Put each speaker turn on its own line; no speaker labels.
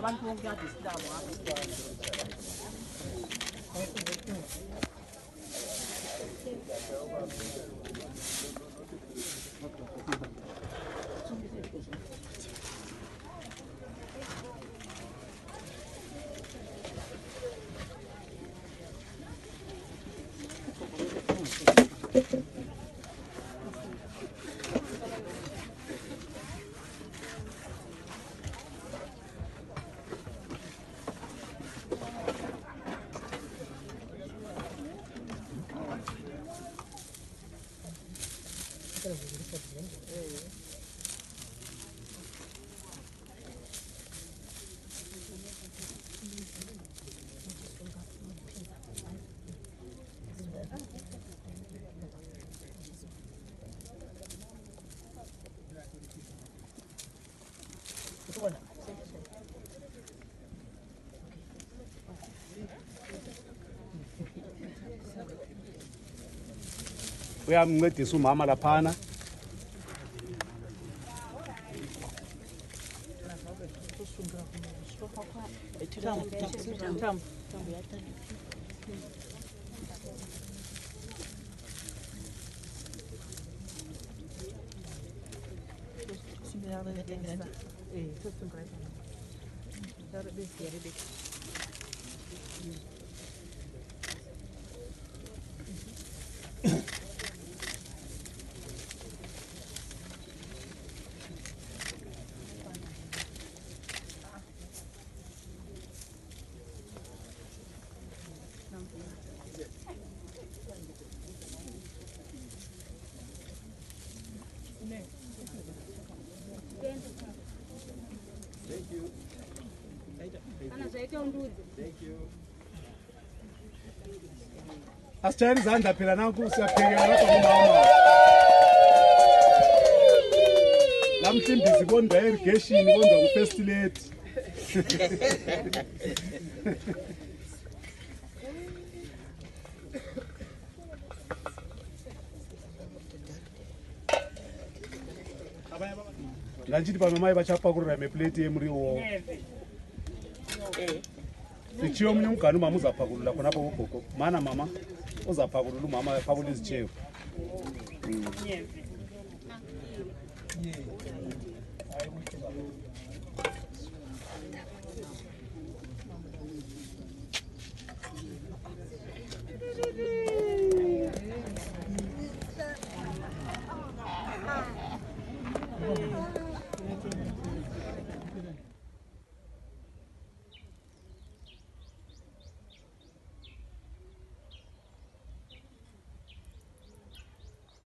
abantu bonke kade silabo
uyamncedisa umama laphana. Asitshayela izandla phela nanku siyaphekela lapha ngomama. La Mhlimbizi kondwa irrigation kondwa ku-first lady. Nganjiti pamamai vachapakurira meplate yemuriwo. Sichiyo munye muganu mama uzapakurira khona apo gogo. Mana mama uzapakurira umama apakurira izicheyo.